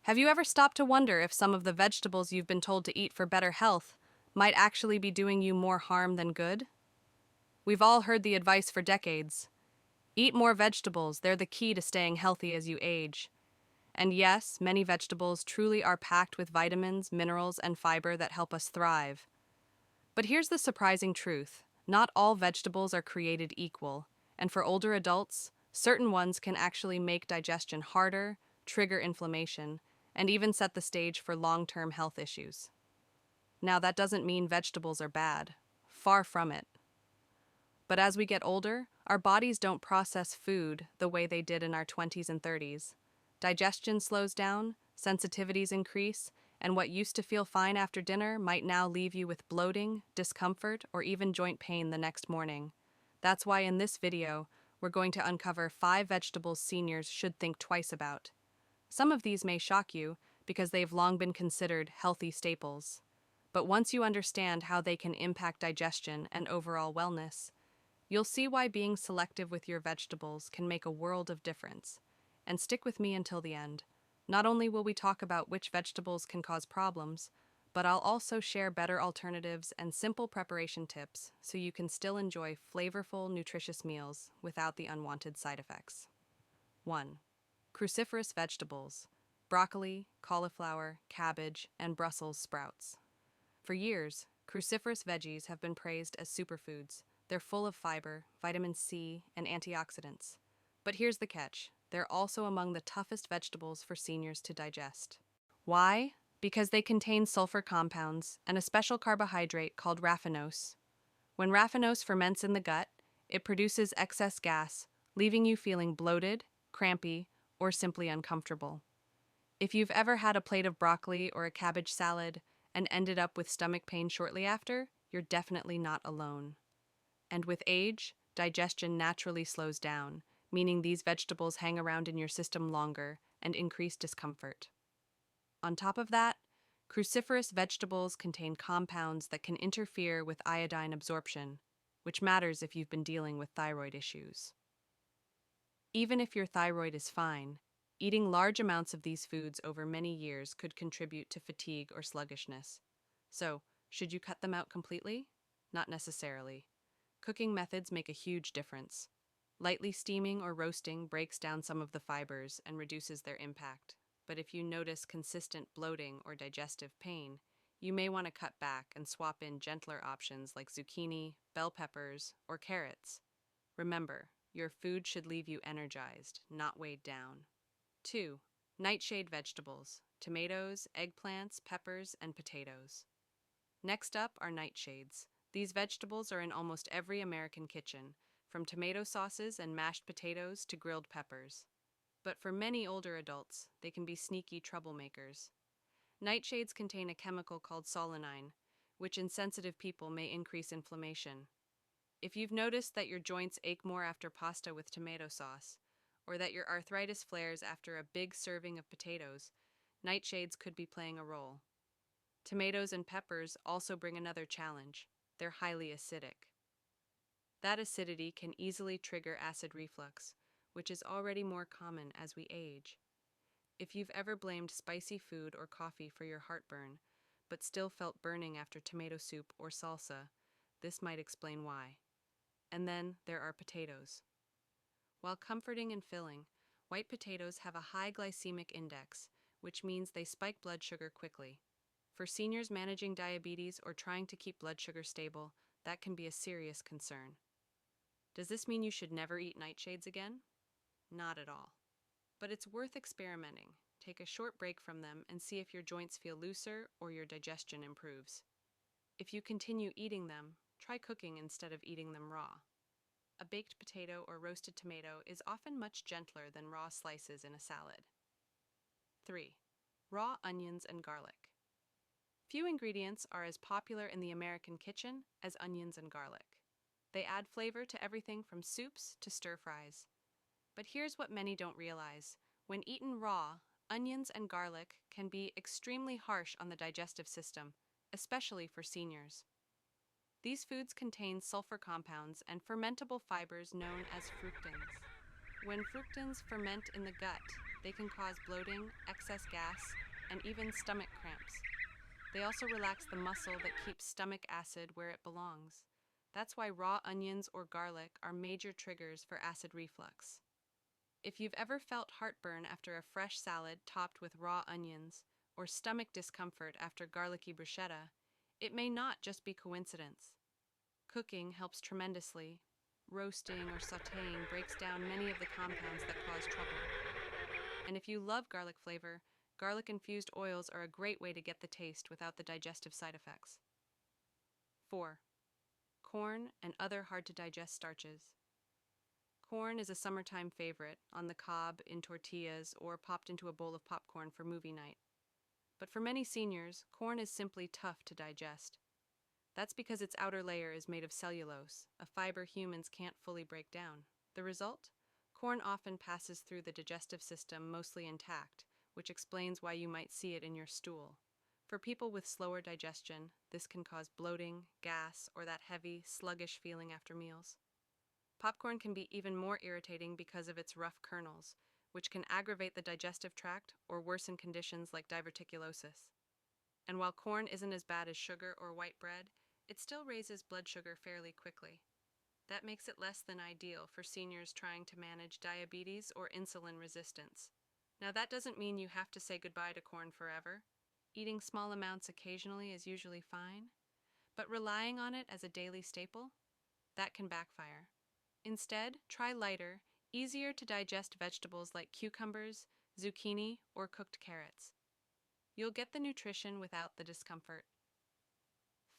Have you ever stopped to wonder if some of the vegetables you've been told to eat for better health might actually be doing you more harm than good? We've all heard the advice for decades. Eat more vegetables, they're the key to staying healthy as you age. And yes, many vegetables truly are packed with vitamins, minerals, and fiber that help us thrive. But here's the surprising truth. Not all vegetables are created equal, and for older adults, certain ones can actually make digestion harder, trigger inflammation, and even set the stage for long-term health issues. Now, that doesn't mean vegetables are bad. Far from it. But as we get older, our bodies don't process food the way they did in our 20s and 30s. Digestion slows down, sensitivities increase, and what used to feel fine after dinner might now leave you with bloating, discomfort, or even joint pain the next morning. That's why in this video, we're going to uncover 5 vegetables seniors should think twice about. Some of these may shock you because they've long been considered healthy staples. But once you understand how they can impact digestion and overall wellness, you'll see why being selective with your vegetables can make a world of difference. And stick with me until the end. Not only will we talk about which vegetables can cause problems, but I'll also share better alternatives and simple preparation tips so you can still enjoy flavorful, nutritious meals without the unwanted side effects. 1. Cruciferous vegetables: broccoli, cauliflower, cabbage, and Brussels sprouts. For years, cruciferous veggies have been praised as superfoods. They're full of fiber, vitamin C, and antioxidants. But here's the catch: they're also among the toughest vegetables for seniors to digest. Why? Because they contain sulfur compounds and a special carbohydrate called raffinose. When raffinose ferments in the gut, it produces excess gas, leaving you feeling bloated, crampy, or simply uncomfortable. If you've ever had a plate of broccoli or a cabbage salad and ended up with stomach pain shortly after, you're definitely not alone. And with age, digestion naturally slows down, meaning these vegetables hang around in your system longer and increase discomfort. On top of that, cruciferous vegetables contain compounds that can interfere with iodine absorption, which matters if you've been dealing with thyroid issues. Even if your thyroid is fine, eating large amounts of these foods over many years could contribute to fatigue or sluggishness. So, should you cut them out completely? Not necessarily. Cooking methods make a huge difference. Lightly steaming or roasting breaks down some of the fibers and reduces their impact. But if you notice consistent bloating or digestive pain, you may want to cut back and swap in gentler options like zucchini, bell peppers, or carrots. Remember, your food should leave you energized, not weighed down. 2. Nightshade vegetables: tomatoes, eggplants, peppers, and potatoes. Next up are nightshades. These vegetables are in almost every American kitchen, from tomato sauces and mashed potatoes to grilled peppers. But for many older adults, they can be sneaky troublemakers. Nightshades contain a chemical called solanine, which in sensitive people may increase inflammation. If you've noticed that your joints ache more after pasta with tomato sauce, or that your arthritis flares after a big serving of potatoes, nightshades could be playing a role. Tomatoes and peppers also bring another challenge: they're highly acidic. That acidity can easily trigger acid reflux, which is already more common as we age. If you've ever blamed spicy food or coffee for your heartburn, but still felt burning after tomato soup or salsa, this might explain why. And then there are potatoes. While comforting and filling, white potatoes have a high glycemic index, which means they spike blood sugar quickly. For seniors managing diabetes or trying to keep blood sugar stable, that can be a serious concern. Does this mean you should never eat nightshades again? Not at all. But it's worth experimenting. Take a short break from them and see if your joints feel looser or your digestion improves. If you continue eating them, try cooking instead of eating them raw. A baked potato or roasted tomato is often much gentler than raw slices in a salad. 3. Raw onions and garlic. Few ingredients are as popular in the American kitchen as onions and garlic. They add flavor to everything from soups to stir-fries. But here's what many don't realize. When eaten raw, onions and garlic can be extremely harsh on the digestive system, especially for seniors. These foods contain sulfur compounds and fermentable fibers known as fructans. When fructans ferment in the gut, they can cause bloating, excess gas, and even stomach cramps. They also relax the muscle that keeps stomach acid where it belongs. That's why raw onions or garlic are major triggers for acid reflux. If you've ever felt heartburn after a fresh salad topped with raw onions, or stomach discomfort after garlicky bruschetta, it may not just be coincidence. Cooking helps tremendously. Roasting or sautéing breaks down many of the compounds that cause trouble. And if you love garlic flavor, garlic-infused oils are a great way to get the taste without the digestive side effects. 4. Corn and other hard-to-digest starches. Corn is a summertime favorite, on the cob, in tortillas, or popped into a bowl of popcorn for movie night. But for many seniors, corn is simply tough to digest. That's because its outer layer is made of cellulose, a fiber humans can't fully break down. The result? Corn often passes through the digestive system mostly intact, which explains why you might see it in your stool. For people with slower digestion, this can cause bloating, gas, or that heavy, sluggish feeling after meals. Popcorn can be even more irritating because of its rough kernels, which can aggravate the digestive tract or worsen conditions like diverticulosis. And while corn isn't as bad as sugar or white bread, it still raises blood sugar fairly quickly. That makes it less than ideal for seniors trying to manage diabetes or insulin resistance. Now, that doesn't mean you have to say goodbye to corn forever. Eating small amounts occasionally is usually fine, but relying on it as a daily staple, that can backfire. Instead, try lighter, easier to digest vegetables like cucumbers, zucchini, or cooked carrots. You'll get the nutrition without the discomfort.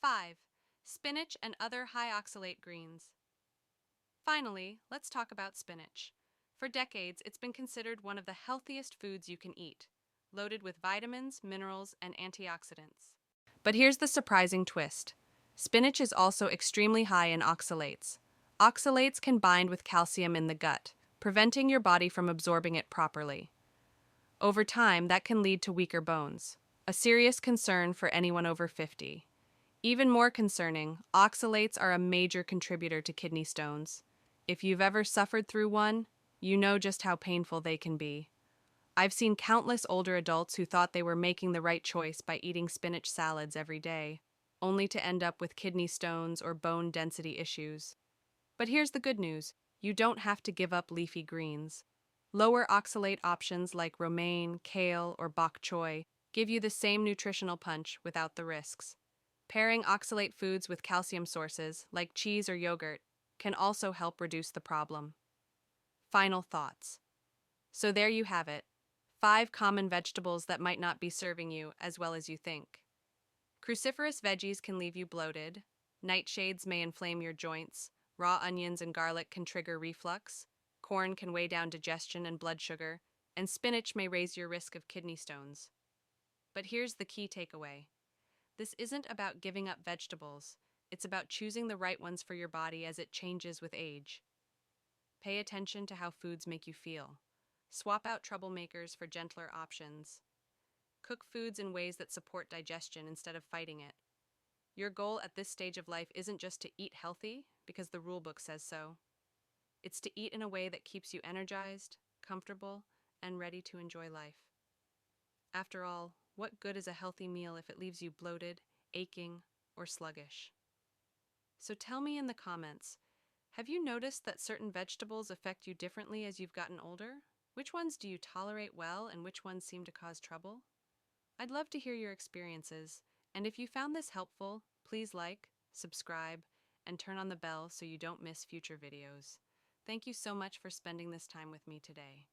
5. Spinach and other high-oxalate greens. Finally, let's talk about spinach. For decades, it's been considered one of the healthiest foods you can eat, loaded with vitamins, minerals, and antioxidants. But here's the surprising twist. Spinach is also extremely high in oxalates. Oxalates can bind with calcium in the gut, preventing your body from absorbing it properly. Over time, that can lead to weaker bones, a serious concern for anyone over 50. Even more concerning, oxalates are a major contributor to kidney stones. If you've ever suffered through one, you know just how painful they can be. I've seen countless older adults who thought they were making the right choice by eating spinach salads every day, only to end up with kidney stones or bone density issues. But here's the good news. You don't have to give up leafy greens. Lower oxalate options like romaine, kale, or bok choy give you the same nutritional punch without the risks. Pairing oxalate foods with calcium sources, like cheese or yogurt, can also help reduce the problem. Final thoughts. So there you have it. 5 common vegetables that might not be serving you as well as you think. Cruciferous veggies can leave you bloated. Nightshades may inflame your joints. Raw onions and garlic can trigger reflux. Corn can weigh down digestion and blood sugar. And spinach may raise your risk of kidney stones. But here's the key takeaway. This isn't about giving up vegetables. It's about choosing the right ones for your body as it changes with age. Pay attention to how foods make you feel. Swap out troublemakers for gentler options. Cook foods in ways that support digestion instead of fighting it. Your goal at this stage of life isn't just to eat healthy, because the rulebook says so. It's to eat in a way that keeps you energized, comfortable, and ready to enjoy life. After all, what good is a healthy meal if it leaves you bloated, aching, or sluggish? So tell me in the comments, have you noticed that certain vegetables affect you differently as you've gotten older? Which ones do you tolerate well and which ones seem to cause trouble? I'd love to hear your experiences, and if you found this helpful, please like, subscribe, and turn on the bell so you don't miss future videos. Thank you so much for spending this time with me today.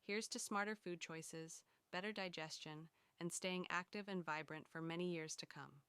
Here's to smarter food choices, better digestion, and staying active and vibrant for many years to come.